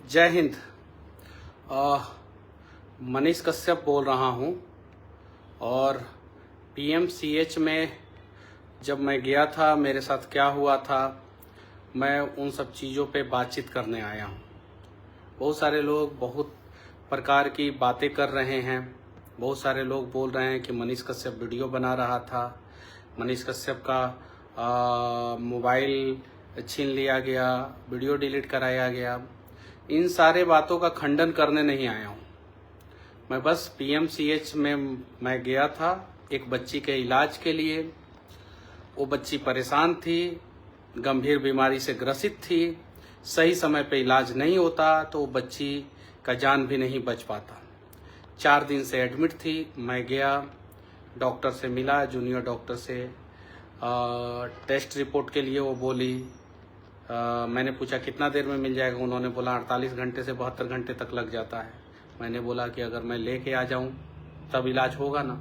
जय हिंद। मनीष कश्यप बोल रहा हूँ और पीएमसीएच में जब मैं गया था, मेरे साथ क्या हुआ था, मैं उन सब चीज़ों पे बातचीत करने आया हूँ। बहुत सारे लोग बहुत प्रकार की बातें कर रहे हैं। बहुत सारे लोग बोल रहे हैं कि मनीष कश्यप वीडियो बना रहा था, मनीष कश्यप का मोबाइल छीन लिया गया, वीडियो डिलीट कराया गया। इन सारे बातों का खंडन करने नहीं आया हूँ। मैं बस पीएमसीएच में मैं गया था एक बच्ची के इलाज के लिए। वो बच्ची परेशान थी, गंभीर बीमारी से ग्रसित थी। सही समय पे इलाज नहीं होता तो वो बच्ची का जान भी नहीं बच पाता। 4 दिन से एडमिट थी। मैं गया, डॉक्टर से मिला, जूनियर डॉक्टर से। टेस्ट रिपोर्ट के लिए वो बोली। मैंने पूछा कितना देर में मिल जाएगा। उन्होंने बोला 48 घंटे से 72 घंटे तक लग जाता है। मैंने बोला कि अगर मैं लेके आ जाऊं तब इलाज होगा ना।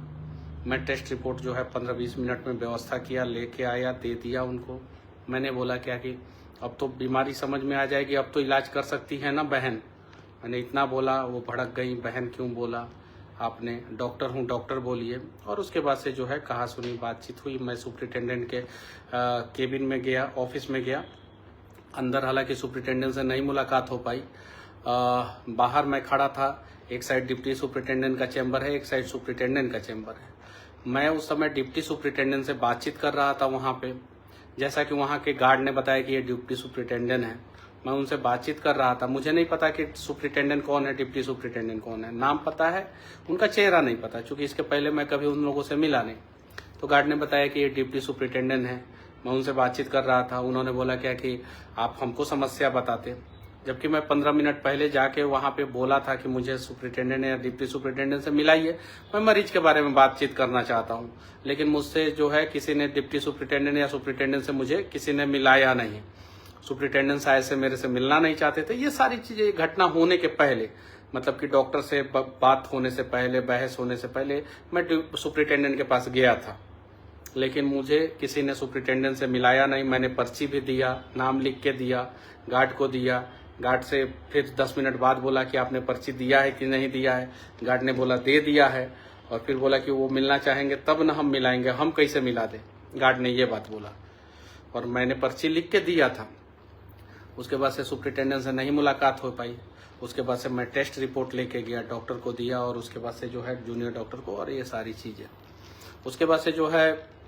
मैं टेस्ट रिपोर्ट जो है 15-20 मिनट में व्यवस्था किया, लेके आया, दे दिया उनको। मैंने बोला क्या कि अब तो बीमारी समझ में आ जाएगी, अब तो इलाज कर सकती है ना बहन। मैंने इतना बोला, वो भड़क गई, बहन क्यों बोला आपने, डॉक्टर हूँ, डॉक्टर बोलिए। और उसके बाद से जो है कहा सुनी बातचीत हुई। मैं सुप्रिटेंडेंट के केबिन में गया, ऑफिस में गया। अंदर हालांकि सुप्रिटेंडेंट से नहीं मुलाकात हो पाई। बाहर मैं खड़ा था। एक साइड डिप्टी सुप्रिटेंडेंट का चैम्बर है, एक साइड सुप्रिटेंडेंट का चैम्बर है। मैं उस समय डिप्टी सुप्रिटेंडेंट से बातचीत कर रहा था वहाँ पे। जैसा कि वहाँ के गार्ड ने बताया कि ये डिप्टी सुप्रिटेंडेंट है, मैं उनसे बातचीत कर रहा था। मुझे नहीं पता कि सुप्रिटेंडेंट कौन है, डिप्टी सुप्रिटेंडेंट कौन है। नाम पता है, उनका चेहरा नहीं पता, क्योंकि इसके पहले मैं कभी उन लोगों से मिला नहीं। तो गार्ड ने बताया कि ये डिप्टी सुप्रिटेंडेंट है। मैं उनसे बातचीत कर रहा था। उन्होंने बोला क्या कि आप हमको समस्या बताते, जबकि मैं 15 मिनट पहले जाके वहाँ पे बोला था कि मुझे सुप्रिटेंडेंट या डिप्टी सुप्रिटेंडेंट से मिलाइए, मैं मरीज के बारे में बातचीत करना चाहता हूँ। लेकिन मुझसे जो है किसी ने डिप्टी सुप्रिटेंडेंट या सुप्रिटेंडेंट से मुझे किसी ने मिलाया नहीं। सुप्रिटेंडेंट शायद से मेरे से मिलना नहीं चाहते थे। ये सारी चीजें घटना होने के पहले, मतलब कि डॉक्टर से बात होने से पहले, बहस होने से पहले मैं सुप्रिटेंडेंट के पास गया था। लेकिन मुझे किसी ने सुप्रिटेंडेंट से मिलाया नहीं। मैंने पर्ची भी दिया, नाम लिख के दिया, गार्ड को दिया। गार्ड से फिर 10 मिनट बाद बोला कि आपने पर्ची दिया है कि नहीं दिया है। गार्ड ने बोला दे दिया है, और फिर बोला कि वो मिलना चाहेंगे तब ना हम मिलाएंगे, हम कैसे मिला दें। गार्ड ने ये बात बोला और मैंने पर्ची लिख के दिया था। उसके बाद से सुप्रिटेंडेंट से नहीं मुलाकात हो पाई। उसके बाद से मैं टेस्ट रिपोर्ट लेके गया, डॉक्टर को दिया, और उसके बाद से जो है जूनियर डॉक्टर को, और ये सारी चीज़ें। उसके बाद से जो है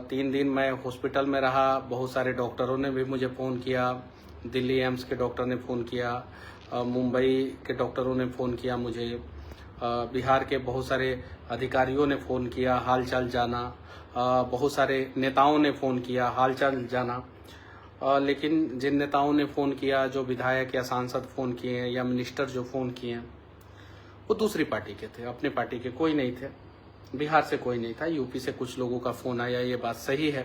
3 दिन मैं हॉस्पिटल में रहा। बहुत सारे डॉक्टरों ने भी मुझे फ़ोन किया। दिल्ली एम्स के डॉक्टर ने फ़ोन किया, मुंबई के डॉक्टरों ने फ़ोन किया मुझे, बिहार के बहुत सारे अधिकारियों ने फ़ोन किया, हाल चाल जाना। बहुत सारे नेताओं ने फ़ोन किया, हाल चाल जाना। लेकिन जिन नेताओं ने फ़ोन किया, जो विधायक या सांसद फ़ोन किए हैं या मिनिस्टर जो फ़ोन किए हैं, वो दूसरी पार्टी के थे, अपने पार्टी के कोई नहीं थे। बिहार से कोई नहीं था। यूपी से कुछ लोगों का फ़ोन आया, ये बात सही है।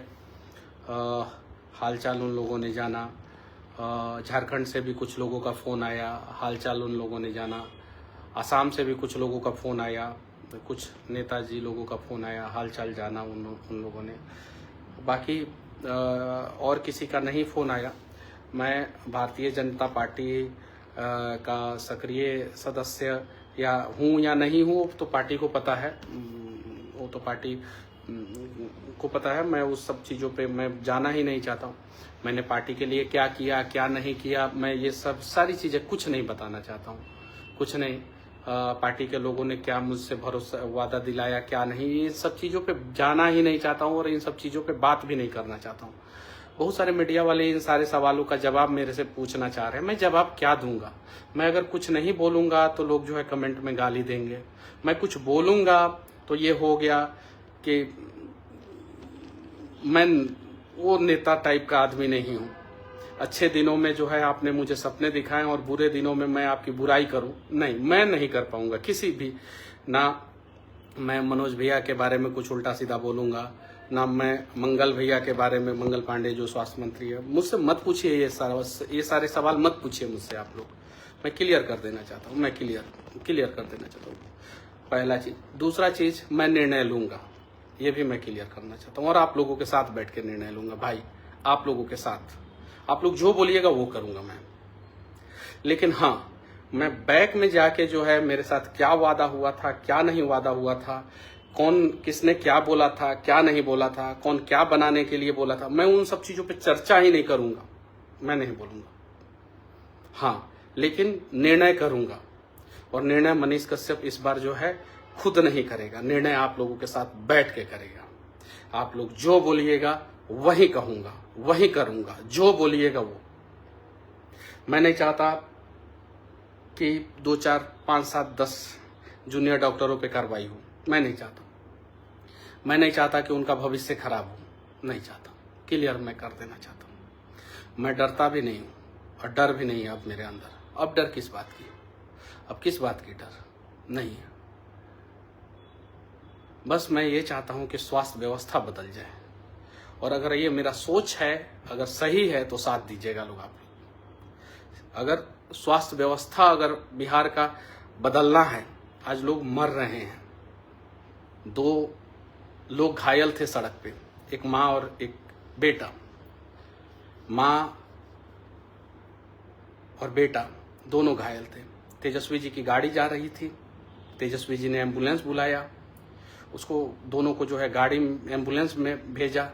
हालचाल उन लोगों ने जाना। झारखंड से भी कुछ लोगों का फ़ोन आया, हालचाल उन लोगों ने जाना। असम से भी कुछ लोगों का फ़ोन आया, कुछ नेताजी लोगों का फ़ोन आया, हालचाल जाना उन लोगों ने। बाकी और किसी का नहीं फ़ोन आया। मैं भारतीय जनता पार्टी का सक्रिय सदस्य या हूँ या नहीं हूँ तो पार्टी को पता है, वो तो पार्टी को पता है। मैं उस सब चीज़ों पे मैं जाना ही नहीं चाहता हूँ। मैंने पार्टी के लिए क्या किया, क्या नहीं किया, मैं ये सब सारी चीज़ें कुछ नहीं बताना चाहता हूँ। कुछ नहीं। पार्टी के लोगों ने क्या मुझसे भरोसा वादा दिलाया, क्या नहीं, ये सब चीज़ों पे जाना ही नहीं चाहता हूँ, और इन सब चीज़ों पे बात भी नहीं करना चाहता हूँ। बहुत सारे मीडिया वाले इन सारे सवालों का जवाब मेरे से पूछना चाह रहे हैं। मैं जवाब क्या दूंगा? मैं अगर कुछ नहीं बोलूंगा तो लोग जो है कमेंट में गाली देंगे। मैं कुछ बोलूंगा तो ये हो गया कि मैं वो नेता टाइप का आदमी नहीं हूँ। अच्छे दिनों में जो है आपने मुझे सपने दिखाए, और बुरे दिनों में मैं आपकी बुराई करूं, नहीं, मैं नहीं कर पाऊंगा किसी भी। ना मैं मनोज भैया के बारे में कुछ उल्टा सीधा बोलूंगा, ना मैं मंगल भैया के बारे में, मंगल पांडे जो स्वास्थ्य मंत्री है। मुझसे मत पूछिए ये सारे सवाल मत पूछिए मुझसे आप लोग। मैं क्लियर कर देना चाहता हूँ, मैं क्लियर कर देना चाहता हूँ, पहला चीज। दूसरा चीज, मैं निर्णय लूंगा, ये भी मैं क्लियर करना चाहता हूँ, और आप लोगों के साथ बैठ के निर्णय लूंगा भाई। आप लोगों के साथ, आप लोग जो बोलिएगा वो करूंगा मैं। लेकिन हाँ, मैं बैक में जाके जो है मेरे साथ क्या वादा हुआ था, क्या नहीं वादा हुआ था, कौन किसने क्या बोला था, क्या नहीं बोला था, कौन क्या बनाने के लिए बोला था, मैं उन सब चीजों पे चर्चा ही नहीं करूंगा, मैं नहीं बोलूंगा। हाँ, लेकिन निर्णय करूंगा, और निर्णय मनीष कश्यप इस बार जो है खुद नहीं करेगा, निर्णय आप लोगों के साथ बैठ के करेगा। आप लोग जो बोलिएगा वही कहूंगा, वही करूंगा, जो बोलिएगा वो। मैं नहीं चाहता कि 2, 4, 5, 7, 10 जूनियर डॉक्टरों पे कार्रवाई हो, मैं नहीं चाहता। मैं नहीं चाहता कि उनका भविष्य खराब हो, नहीं चाहता। क्लियर मैं कर देना चाहता हूँ। मैं डरता भी नहीं हूँ और डर भी नहीं है अब मेरे अंदर। अब डर किस बात की? अब किस बात की डर नहीं है। बस मैं ये चाहता हूँ कि स्वास्थ्य व्यवस्था बदल जाए, और अगर ये मेरा सोच है, अगर सही है तो साथ दीजिएगा लोग आप लोग। अगर स्वास्थ्य व्यवस्था अगर बिहार का बदलना है, आज लोग मर रहे हैं, 2 लोग घायल थे सड़क पे, एक माँ और एक बेटा। माँ और बेटा दोनों घायल थे। तेजस्वी जी की गाड़ी जा रही थी, तेजस्वी जी ने एम्बुलेंस बुलाया, उसको दोनों को जो है गाड़ी एम्बुलेंस में भेजा।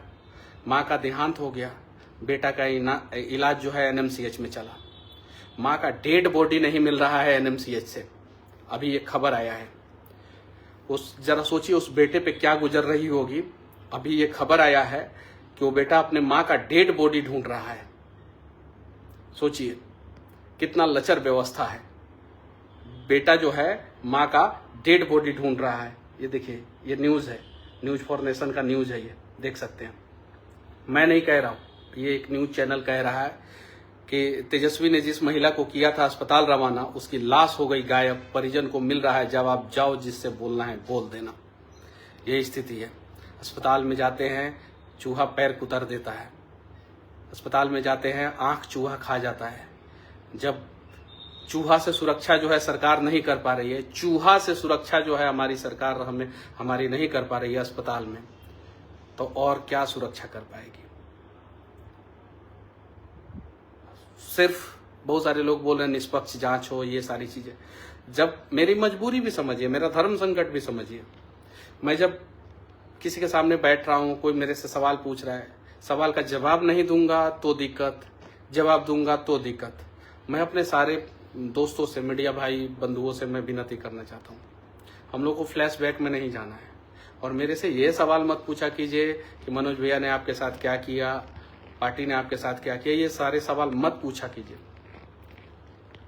माँ का देहांत हो गया, बेटा का इलाज जो है एनएमसीएच में चला। माँ का डेड बॉडी नहीं मिल रहा है एनएमसीएच से, अभी ये खबर आया है। उस जरा सोचिए उस बेटे पे क्या गुजर रही होगी। अभी ये खबर आया है कि वो बेटा अपने माँ का डेड बॉडी ढूंढ रहा है। सोचिए कितना लचर व्यवस्था है। बेटा जो है माँ का डेड बॉडी ढूंढ रहा है। ये देखिए, ये न्यूज़ है, न्यूज फॉर नेशन का न्यूज़ है, ये देख सकते हैं। मैं नहीं कह रहा हूँ, ये एक न्यूज चैनल कह रहा है कि तेजस्वी ने जिस महिला को किया था अस्पताल रवाना, उसकी लाश हो गई गायब, परिजन को मिल रहा है, जब आप जाओ जिससे बोलना है बोल देना। यही स्थिति है। अस्पताल में जाते हैं, चूहा पैर कुतर देता है। अस्पताल में जाते हैं, आंख चूहा खा जाता है। जब चूहा से सुरक्षा जो है सरकार नहीं कर पा रही है, चूहा से सुरक्षा जो है हमारी सरकार हमारी नहीं कर पा रही है अस्पताल में, तो और क्या सुरक्षा कर पाएगी। सिर्फ बहुत सारे लोग बोल रहे हैं निष्पक्ष जांच हो, ये सारी चीजें। जब मेरी मजबूरी भी समझिए, मेरा धर्म संकट भी समझिए। मैं जब किसी के सामने बैठ रहा हूं, कोई मेरे से सवाल पूछ रहा है, सवाल का जवाब नहीं दूंगा तो दिक्कत, जवाब दूंगा तो दिक्कत। मैं अपने सारे दोस्तों से, मीडिया भाई बंधुओं से मैं विनती करना चाहता हूँ, हम लोग को फ्लैशबैक में नहीं जाना है। और मेरे से ये सवाल मत पूछा कीजिए कि मनोज भैया ने आपके साथ क्या किया, पार्टी ने आपके साथ क्या किया, ये सारे सवाल मत पूछा कीजिए,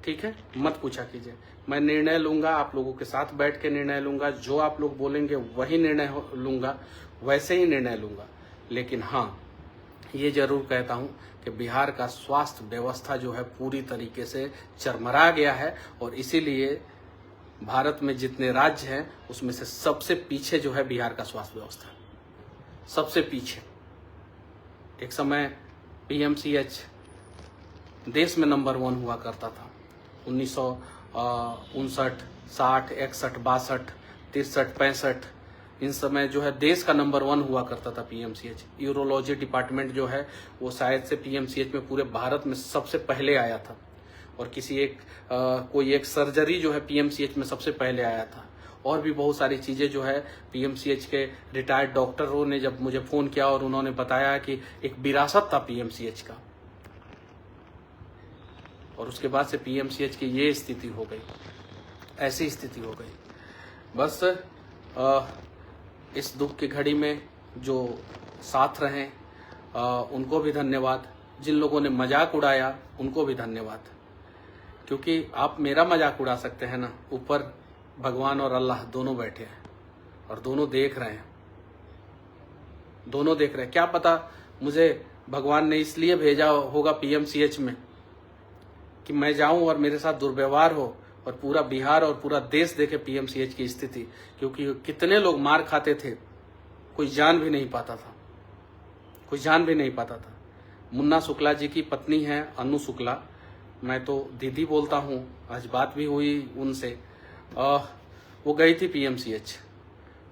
ठीक है? मत पूछा कीजिए। मैं निर्णय लूंगा, आप लोगों के साथ बैठ के निर्णय लूंगा, जो आप लोग बोलेंगे वही निर्णय लूंगा, वैसे ही निर्णय लूंगा। लेकिन हाँ, ये जरूर कहता हूं कि बिहार का स्वास्थ्य व्यवस्था जो है पूरी तरीके से चरमरा गया है, और इसीलिए भारत में जितने राज्य हैं उसमें से सबसे पीछे जो है बिहार का स्वास्थ्य व्यवस्था, सबसे पीछे। एक समय पीएमसीएच देश में नंबर 1 हुआ करता था। 1959, 60, 61, 62, 63, 65 इन समय जो है देश का नंबर 1 हुआ करता था पीएमसीएच। यूरोलॉजी डिपार्टमेंट जो है वो शायद से पीएमसीएच में पूरे भारत में सबसे पहले आया था, और कोई एक सर्जरी जो है पीएमसीएच में सबसे पहले आया था। और भी बहुत सारी चीजें जो है पीएमसीएच के रिटायर्ड डॉक्टरों ने जब मुझे फोन किया और उन्होंने बताया कि एक विरासत था पीएमसीएच का, और उसके बाद से पीएमसीएच की ये स्थिति हो गई, ऐसी स्थिति हो गई। बस इस दुख की घड़ी में जो साथ रहे उनको भी धन्यवाद, जिन लोगों ने मजाक उड़ाया उनको भी धन्यवाद, क्योंकि आप मेरा मजाक उड़ा सकते हैं ना, ऊपर भगवान और अल्लाह दोनों बैठे हैं और दोनों देख रहे हैं, दोनों देख रहे हैं। क्या पता मुझे भगवान ने इसलिए भेजा होगा पीएमसीएच में कि मैं जाऊं और मेरे साथ दुर्व्यवहार हो, और पूरा बिहार और पूरा देश देखे पीएमसीएच की स्थिति, क्योंकि कितने लोग मार खाते थे, कोई जान भी नहीं पाता था, कोई जान भी नहीं पाता था। मुन्ना शुक्ला जी की पत्नी है अनु शुक्ला, मैं तो दीदी बोलता हूँ, आज बात भी हुई उनसे। वो गई थी पीएमसीएच,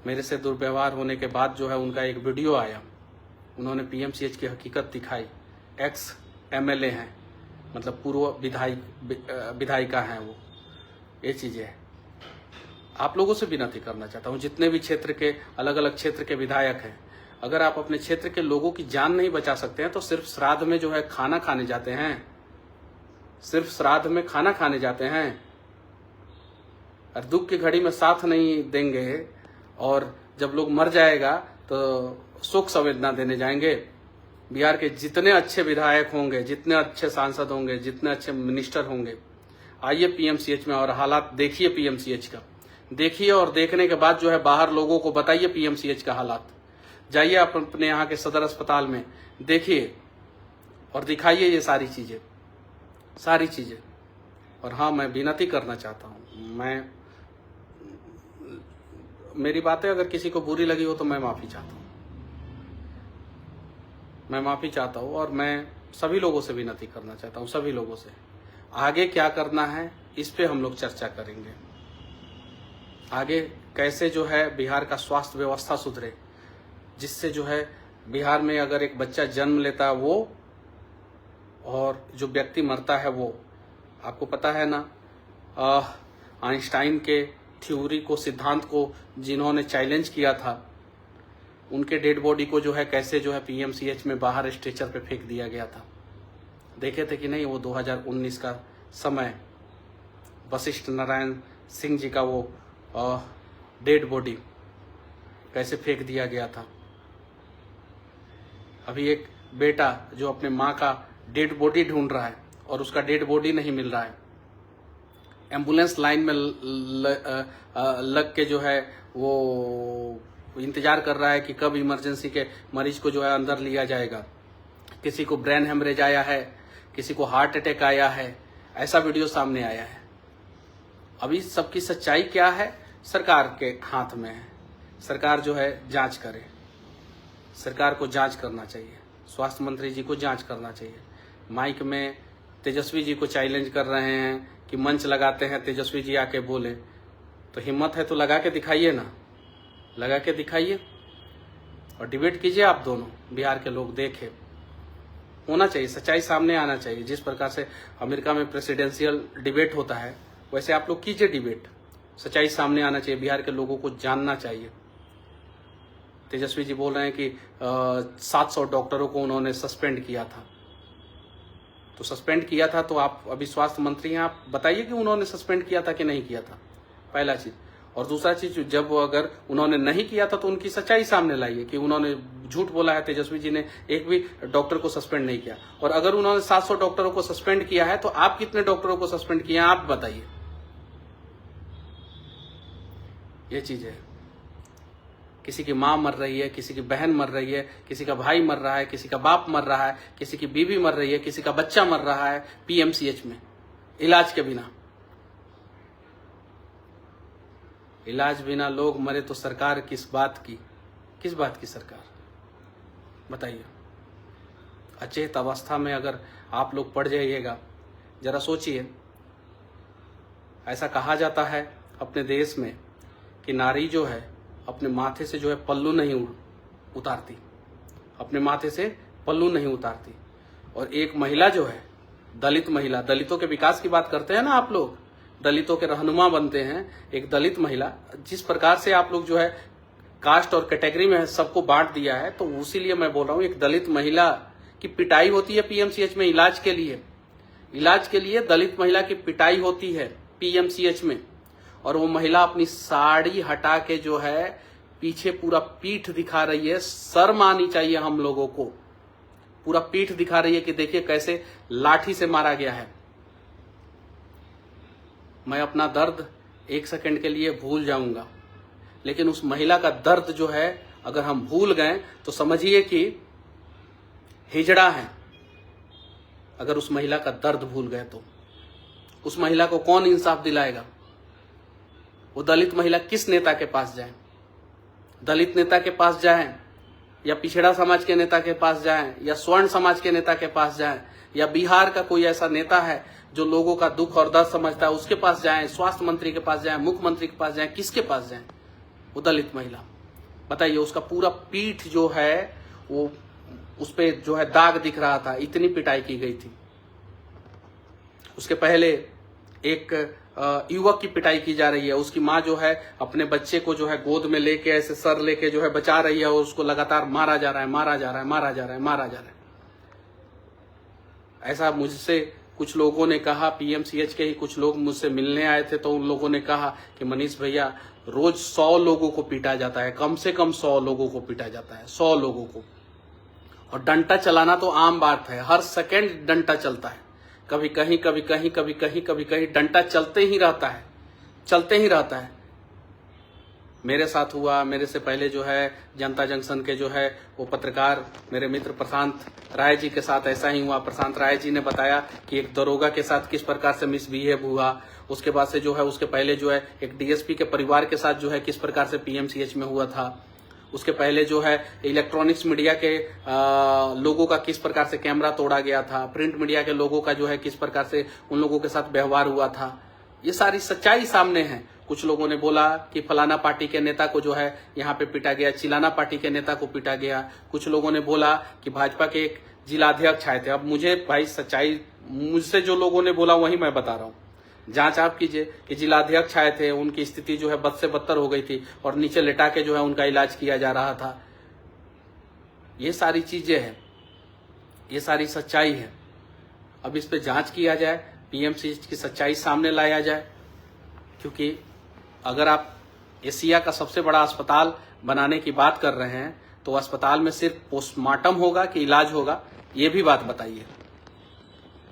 मेरे से दुर्व्यवहार होने के बाद जो है उनका एक वीडियो आया, उन्होंने पीएमसीएच की हकीकत दिखाई। एक्स एमएलए हैं, मतलब पूर्व विधायिका हैं वो, ये चीजें है। आप लोगों से विनती करना चाहता हूँ, जितने भी क्षेत्र के अलग अलग क्षेत्र के विधायक हैं, अगर आप अपने क्षेत्र के लोगों की जान नहीं बचा सकते हैं तो सिर्फ श्राद्ध में जो है खाना खाने जाते हैं, सिर्फ श्राद्ध में खाना खाने जाते हैं और दुख की घड़ी में साथ नहीं देंगे, और जब लोग मर जाएगा तो शोक संवेदना देने जाएंगे। बिहार के जितने अच्छे विधायक होंगे, जितने अच्छे सांसद होंगे, जितने अच्छे मिनिस्टर होंगे, आइए पीएमसीएच में और हालात देखिए पीएमसीएच का, देखिए और देखने के बाद जो है बाहर लोगों को बताइए पीएमसीएच का हालात। जाइए आप अपने यहाँ के सदर अस्पताल में देखिए और दिखाइए ये सारी चीजें। और हाँ, मैं विनती करना चाहता हूँ, मेरी बातें अगर किसी को बुरी लगी हो तो मैं माफी चाहता हूँ, और मैं सभी लोगों से विनती करना चाहता हूँ, सभी लोगों से आगे क्या करना है इस पे हम लोग चर्चा करेंगे। आगे कैसे जो है बिहार का स्वास्थ्य व्यवस्था सुधरे, जिससे जो है बिहार में अगर एक बच्चा जन्म लेता है वो, और जो व्यक्ति मरता है वो, आपको पता है ना, आइंस्टाइन के थ्योरी को, सिद्धांत को जिन्होंने चैलेंज किया था, उनके डेड बॉडी को जो है कैसे जो है पीएमसीएच में बाहर स्ट्रेचर पे फेंक दिया गया था। देखे थे कि नहीं वो 2019 का समय, वशिष्ठ नारायण सिंह जी का वो डेड बॉडी कैसे फेंक दिया गया था। अभी एक बेटा जो अपने माँ का डेड बॉडी ढूंढ रहा है और उसका डेड बॉडी नहीं मिल रहा है, एम्बुलेंस लाइन में लग के जो है वो इंतजार कर रहा है कि कब इमरजेंसी के मरीज को जो है अंदर लिया जाएगा। किसी को ब्रेन हेमरेज आया है, किसी को हार्ट अटैक आया है, ऐसा वीडियो सामने आया है। अभी सबकी सच्चाई क्या है सरकार के हाथ में है। सरकार जो है जांच करे, सरकार को जांच करना चाहिए, स्वास्थ्य मंत्री जी को जांच करना चाहिए। माइक में तेजस्वी जी को चैलेंज कर रहे हैं कि मंच लगाते हैं, तेजस्वी जी आके बोले, तो हिम्मत है तो लगा के दिखाइए ना, लगा के दिखाइए और डिबेट कीजिए आप दोनों, बिहार के लोग देखें। होना चाहिए, सच्चाई सामने आना चाहिए। जिस प्रकार से अमेरिका में प्रेसिडेंशियल डिबेट होता है वैसे आप लोग कीजिए डिबेट, सच्चाई सामने आना चाहिए, बिहार के लोगों को जानना चाहिए। तेजस्वी जी बोल रहे हैं कि 700 डॉक्टरों को उन्होंने सस्पेंड किया था, तो सस्पेंड किया था तो आप अभी स्वास्थ्य मंत्री हैं, आप बताइए कि उन्होंने सस्पेंड किया था कि नहीं किया था, पहला चीज। और दूसरा चीज, जब अगर उन्होंने नहीं किया था तो उनकी सच्चाई सामने लाइए कि उन्होंने झूठ बोला है, तेजस्वी जी ने एक भी डॉक्टर को सस्पेंड नहीं किया। और अगर उन्होंने 700 डॉक्टरों को सस्पेंड किया है तो आप कितने डॉक्टरों को सस्पेंड किए हैं, आप बताइए। ये चीज है, किसी की माँ मर रही है, किसी की बहन मर रही है, किसी का भाई मर रहा है, किसी का बाप मर रहा है, किसी की बीवी मर रही है, किसी का बच्चा मर रहा है पीएमसीएच में इलाज के बिना। इलाज बिना लोग मरे तो सरकार किस बात की सरकार, बताइए। अचेत अवस्था में अगर आप लोग पड़ जाइएगा, जरा सोचिए। ऐसा कहा जाता है अपने देश में कि नारी जो है अपने माथे से जो है पल्लू नहीं उतारती, अपने माथे से पल्लू नहीं उतारती। और एक महिला जो है, दलित महिला, दलितों के विकास की बात करते हैं ना आप लोग, दलितों के रहनुमा बनते हैं, एक दलित महिला, जिस प्रकार से आप लोग जो है कास्ट और कैटेगरी में सबको बांट दिया है, तो उसीलिए मैं बोल रहा हूँ, एक दलित महिला की पिटाई होती है पीएमसीएच में इलाज के लिए दलित महिला की पिटाई होती है पीएमसीएच में। और वो महिला अपनी साड़ी हटा के जो है पीछे पूरा पीठ दिखा रही है। शर्म आनी चाहिए हम लोगों को, पूरा पीठ दिखा रही है कि देखिए कैसे लाठी से मारा गया है। मैं अपना दर्द 1 सेकंड के लिए भूल जाऊंगा, लेकिन उस महिला का दर्द जो है अगर हम भूल गए तो समझिए कि हिजड़ा है। अगर उस महिला का दर्द भूल गए तो उस महिला को कौन इंसाफ दिलाएगा? वो दलित महिला किस नेता के पास जाए? दलित नेता के पास जाए, या पिछड़ा समाज के नेता के पास जाए, या स्वर्ण समाज के नेता के पास जाए, या बिहार का कोई ऐसा नेता है जो लोगों का दुख और दर्द समझता है, उसके पास जाए, स्वास्थ्य मंत्री के पास जाए, मुख्यमंत्री के पास जाए, किसके पास जाए? वो दलित महिला, बताइए। उसका पूरा पीठ जो है वो उस पे जो है दाग दिख रहा था, इतनी पिटाई की गई थी। उसके पहले एक युवक की पिटाई की जा रही है। उसकी माँ जो है अपने बच्चे को जो है गोद में लेके ऐसे सर लेके जो है बचा रही है और उसको लगातार मारा जा रहा है, मारा जा रहा है, मारा जा रहा है, मारा जा रहा है। ऐसा मुझसे कुछ लोगों ने कहा, पीएमसीएच के ही कुछ लोग मुझसे मिलने आए थे, तो उन लोगों ने कहा कि मनीष भैया रोज 100 लोगों को पीटा जाता है, कम से कम 100 लोगों को पीटा जाता है, 100 लोगों को। और डंडा चलाना तो आम बात है, हर सेकंड डंडा चलता है, कभी कहीं कभी कहीं कभी कहीं कभी कहीं डंडा चलते ही रहता है, चलते ही रहता है। मेरे साथ हुआ, मेरे से पहले जो है जनता जंक्शन के जो है वो पत्रकार मेरे मित्र प्रशांत राय जी के साथ ऐसा ही हुआ। प्रशांत राय जी ने बताया कि एक दरोगा के साथ किस प्रकार से मिसबिहेव हुआ। उसके बाद से जो है उसके पहले जो है एक डीएसपी के परिवार के साथ जो है किस प्रकार से पीएमसीएच में हुआ था। उसके पहले जो है इलेक्ट्रॉनिक्स मीडिया के लोगों का किस प्रकार से कैमरा तोड़ा गया था, प्रिंट मीडिया के लोगों का जो है किस प्रकार से उन लोगों के साथ व्यवहार हुआ था। ये सारी सच्चाई सामने है। कुछ लोगों ने बोला कि फलाना पार्टी के नेता को जो है यहाँ पे पीटा गया, चिलाना पार्टी के नेता को पीटा गया। कुछ लोगों ने बोला कि भाजपा के एक जिलाध्यक्ष आए थे। अब मुझे भाई सच्चाई, मुझसे जो लोगों ने बोला वही मैं बता रहा हूँ। जांच आप कीजिए कि जिलाध्यक्ष आए थे, उनकी स्थिति जो है बद से बदतर हो गई थी और नीचे लिटा के जो है उनका इलाज किया जा रहा था। ये सारी चीजें हैं, ये सारी सच्चाई है। अब इस पे जांच किया जाए, पीएमसीएच की सच्चाई सामने लाया जाए, क्योंकि अगर आप एशिया का सबसे बड़ा अस्पताल बनाने की बात कर रहे हैं तो अस्पताल में सिर्फ पोस्टमार्टम होगा कि इलाज होगा, ये भी बात बताइए।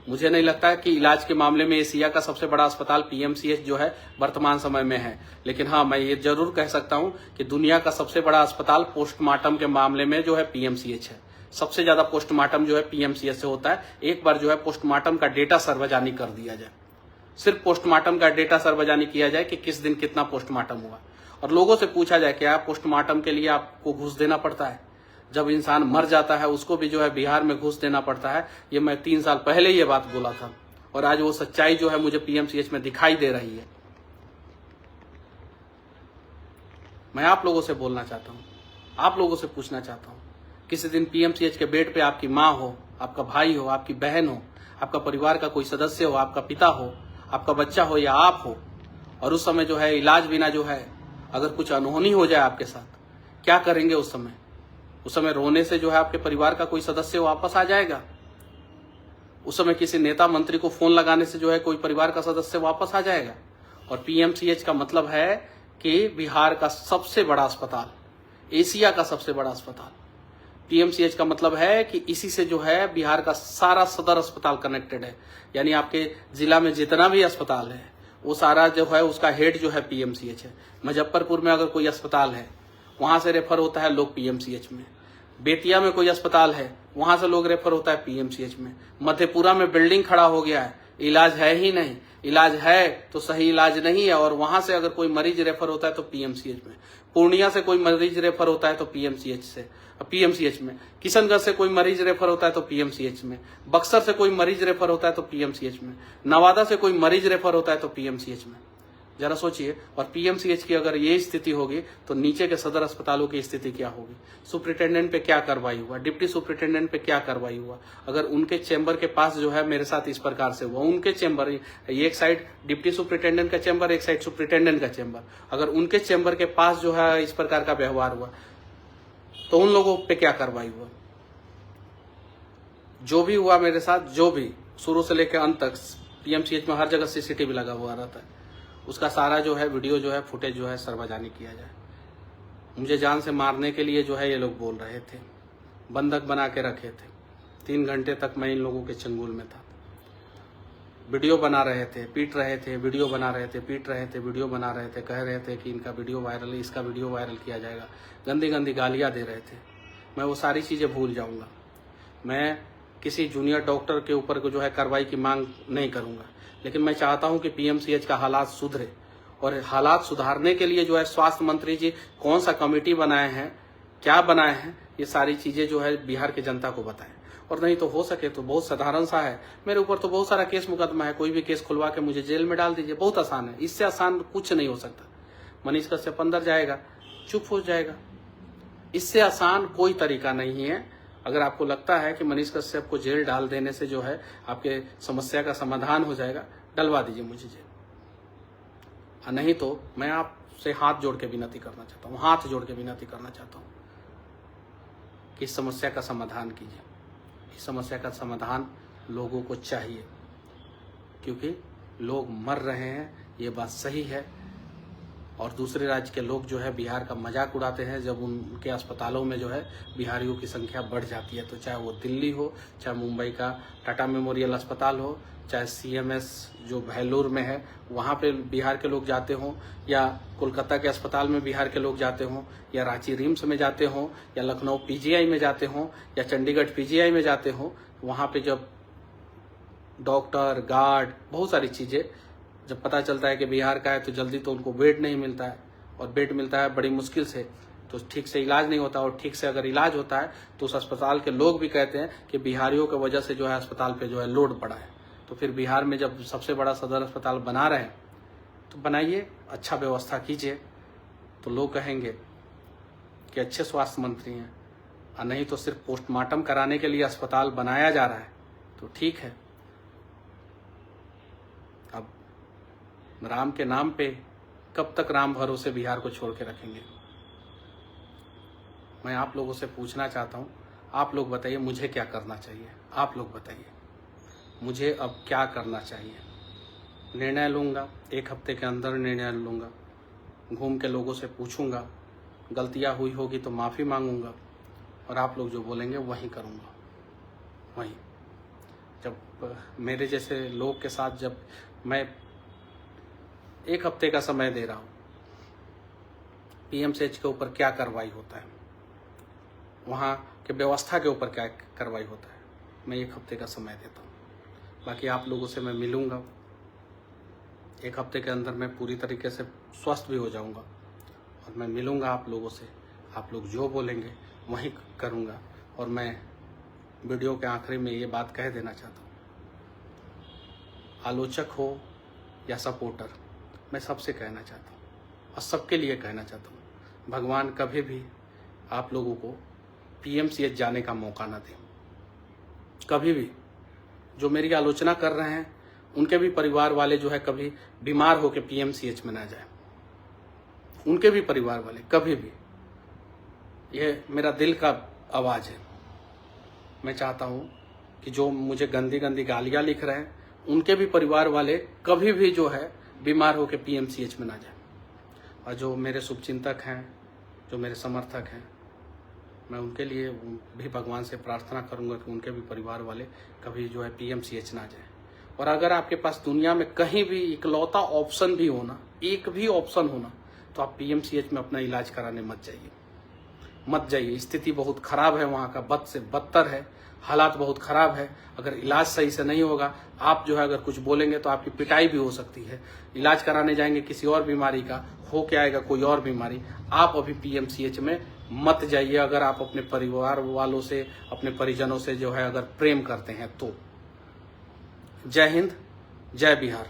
मुझे नहीं लगता कि इलाज के मामले में एशिया का सबसे बड़ा अस्पताल पीएमसीएच जो है वर्तमान समय में है। लेकिन हाँ, मैं ये जरूर कह सकता हूं कि दुनिया का सबसे बड़ा अस्पताल पोस्टमार्टम के मामले में जो है पीएमसीएच है। सबसे ज्यादा पोस्टमार्टम जो है पीएमसीएच से होता है। एक बार जो है पोस्टमार्टम का डेटा सार्वजनिक कर दिया जाए, सिर्फ पोस्टमार्टम का डेटा सार्वजनिक किया जाए कि किस दिन कितना पोस्टमार्टम हुआ, और लोगों से पूछा जाए क्या पोस्टमार्टम के लिए आपको घूस देना पड़ता है। जब इंसान मर जाता है उसको भी जो है बिहार में घूस देना पड़ता है। ये मैं 3 साल पहले ये बात बोला था और आज वो सच्चाई जो है मुझे पीएमसीएच में दिखाई दे रही है। मैं आप लोगों से बोलना चाहता हूँ, आप लोगों से पूछना चाहता हूँ, किसी दिन पीएमसीएच के बेड पे आपकी माँ हो, आपका भाई हो, आपकी बहन हो, आपका परिवार का कोई सदस्य हो, आपका पिता हो, आपका बच्चा हो या आप हो, और उस समय जो है इलाज बिना जो है अगर कुछ अनहोनी हो जाए आपके साथ, क्या करेंगे उस समय? उस समय रोने से जो है आपके परिवार का कोई सदस्य वापस आ जाएगा? उस समय किसी नेता मंत्री को फोन लगाने से जो है कोई परिवार का सदस्य वापस आ जाएगा? और पीएमसीएच का मतलब है कि बिहार का सबसे बड़ा अस्पताल, एशिया का सबसे बड़ा अस्पताल। पीएमसीएच का मतलब है कि इसी से जो है बिहार का सारा सदर अस्पताल कनेक्टेड है। यानी आपके जिला में जितना भी अस्पताल है वो सारा जो है उसका हेड जो है पीएमसीएच है। मुजफ्फरपुर में अगर कोई अस्पताल है वहां से रेफर होता है लोग पीएमसीएच में। बेतिया में कोई अस्पताल है वहां से लोग रेफर होता है पीएमसीएच में। मधेपुरा में बिल्डिंग खड़ा हो गया है, इलाज है ही नहीं, इलाज है तो सही इलाज नहीं है, और वहां से अगर कोई मरीज रेफर होता है तो पीएमसीएच में। पूर्णिया से कोई मरीज रेफर होता है तो पीएमसीएच में। किशनगंज से कोई मरीज रेफर होता है तो पीएमसीएच में। बक्सर से कोई मरीज रेफर होता है तो पीएमसीएच में। नवादा से कोई मरीज रेफर होता है तो पीएमसीएच में। जरा सोचिए। और पीएमसीएच की अगर ये स्थिति होगी तो नीचे के सदर अस्पतालों की स्थिति क्या होगी? सुपरिटेंडेंट पे क्या कार्रवाई हुआ, डिप्टी सुपरिटेंडेंट पे क्या कार्रवाई हुआ? अगर उनके चैम्बर के पास जो है मेरे साथ इस प्रकार से हुआ, उनके चैम्बर, एक साइड डिप्टी सुपरिटेंडेंट का चैम्बर, एक साइड सुपरिटेंडेंट का चैम्बर, अगर उनके चैम्बर के पास जो है इस प्रकार का व्यवहार हुआ तो उन लोगों पे क्या कार्रवाई हुआ? जो भी हुआ मेरे साथ, जो भी शुरू से लेकर अंत तक, पीएमसीएच में हर जगह सीसीटीवी लगा हुआ रहता है, उसका सारा जो है वीडियो जो है फुटेज जो है सार्वजनिक किया जाए। मुझे जान से मारने के लिए जो है ये लोग बोल रहे थे, बंधक बना के रखे थे। 3 घंटे तक मैं इन लोगों के चंगुल में था। वीडियो बना रहे थे, पीट रहे थे, वीडियो बना रहे थे, पीट रहे थे, वीडियो बना रहे थे, कह रहे थे कि इनका वीडियो वायरल है, इसका वीडियो वायरल किया जाएगा, गंदी गंदी गालियां दे रहे थे। मैं वो सारी चीज़ें भूल जाऊंगा। मैं किसी जूनियर डॉक्टर के ऊपर को जो है कार्रवाई की मांग नहीं करूंगा, लेकिन मैं चाहता हूं कि पीएमसीएच का हालात सुधरे, और हालात सुधारने के लिए जो है स्वास्थ्य मंत्री जी कौन सा कमेटी बनाए हैं, क्या बनाए हैं, ये सारी चीजें जो है बिहार की जनता को बताएं। और नहीं तो हो सके तो बहुत साधारण सा है, मेरे ऊपर तो बहुत सारा केस मुकदमा है, कोई भी केस खुलवा के मुझे जेल में डाल दीजिए, बहुत आसान है। इससे आसान कुछ नहीं हो सकता। मनीष कश्यप अंदर जाएगा, चुप हो जाएगा, इससे आसान कोई तरीका नहीं है। अगर आपको लगता है कि मनीष कश्यप को जेल डाल देने से जो है आपके समस्या का समाधान हो जाएगा, डलवा दीजिए मुझे जेल। नहीं तो मैं आपसे हाथ जोड़ के विनती करना चाहता हूँ, हाथ जोड़ के विनती करना चाहता हूँ कि इस समस्या का समाधान कीजिए। इस समस्या का समाधान लोगों को चाहिए, क्योंकि लोग मर रहे हैं, ये बात सही है। और दूसरे राज्य के लोग जो है बिहार का मजाक उड़ाते हैं जब उनके अस्पतालों में जो है बिहारियों की संख्या बढ़ जाती है। तो चाहे वो दिल्ली हो, चाहे मुंबई का टाटा मेमोरियल अस्पताल हो, चाहे CMS जो भेल्लोर में है वहाँ पे बिहार के लोग जाते हों, या कोलकाता के अस्पताल में बिहार के लोग जाते हों, या रांची रिम्स में जाते हों, या लखनऊ PGI में जाते हों, या चंडीगढ़ PGI में जाते हों, वहाँ पे जब डॉक्टर, गार्ड, बहुत सारी चीज़ें, जब पता चलता है कि बिहार का है तो जल्दी तो उनको बेड नहीं मिलता है, और बेड मिलता है बड़ी मुश्किल से, तो ठीक से इलाज नहीं होता। और ठीक से अगर इलाज होता है तो उस अस्पताल के लोग भी कहते हैं कि बिहारियों की वजह से जो है अस्पताल पे जो है लोड पड़ा है। तो फिर बिहार में जब सबसे बड़ा सदर अस्पताल बना रहे हैं तो बनाइए, अच्छा व्यवस्था कीजिए, तो लोग कहेंगे कि अच्छे स्वास्थ्य मंत्री हैं। और नहीं तो सिर्फ पोस्टमार्टम कराने के लिए अस्पताल बनाया जा रहा है तो ठीक है। अब राम के नाम पे कब तक राम भरोसे बिहार को छोड़ के रखेंगे? मैं आप लोगों से पूछना चाहता हूँ, आप लोग बताइए मुझे क्या करना चाहिए? आप लोग बताइए मुझे अब क्या करना चाहिए? निर्णय लूँगा, 1 हफ्ते के अंदर निर्णय लूँगा, घूम के लोगों से पूछूंगा, गलतियाँ हुई होगी तो माफ़ी मांगूंगा, और आप लोग जो बोलेंगे वही करूँगा। वही जब मेरे जैसे लोग के साथ जब मैं 1 हफ्ते का समय दे रहा हूँ, PMCH के ऊपर क्या कार्रवाई होता है, वहाँ के व्यवस्था के ऊपर क्या कार्रवाई होता है, मैं 1 हफ्ते का समय देता हूँ। बाकी आप लोगों से मैं मिलूँगा, 1 हफ्ते के अंदर मैं पूरी तरीके से स्वस्थ भी हो जाऊँगा, और मैं मिलूँगा आप लोगों से। आप लोग जो बोलेंगे वही करूँगा। और मैं वीडियो के आखिरी में ये बात कह देना चाहता हूँ, आलोचक हो या सपोर्टर, मैं सबसे कहना चाहता हूँ और सबके लिए कहना चाहता हूँ, भगवान कभी भी आप लोगों को PMCH जाने का मौका ना दें। कभी भी जो मेरी आलोचना कर रहे हैं उनके भी परिवार वाले जो है कभी बीमार होकर PMCH में ना जाए, उनके भी परिवार वाले कभी भी। ये मेरा दिल का आवाज़ है। मैं चाहता हूँ कि जो मुझे गंदी गंदी गालियाँ लिख रहे हैं उनके भी परिवार वाले कभी भी जो है बीमार होकर PMCH में ना जाए। और जो मेरे शुभचिंतक हैं, जो मेरे समर्थक हैं, मैं उनके लिए भी भगवान से प्रार्थना करूंगा कि उनके भी परिवार वाले कभी जो है PMCH ना जाए। और अगर आपके पास दुनिया में कहीं भी इकलौता ऑप्शन भी होना, एक भी ऑप्शन होना, तो आप PMCH में अपना इलाज कराने मत जाइए। स्थिति बहुत खराब है वहाँ का, बद से बदतर है, हालात बहुत खराब है। अगर इलाज सही से नहीं होगा, आप जो है अगर कुछ बोलेंगे तो आपकी पिटाई भी हो सकती है। इलाज कराने जाएंगे किसी और बीमारी का, हो के आएगा कोई और बीमारी। आप अभी PMCH में मत जाइए अगर आप अपने परिवार वालों से, अपने परिजनों से जो है अगर प्रेम करते हैं तो। जय हिंद, जय बिहार।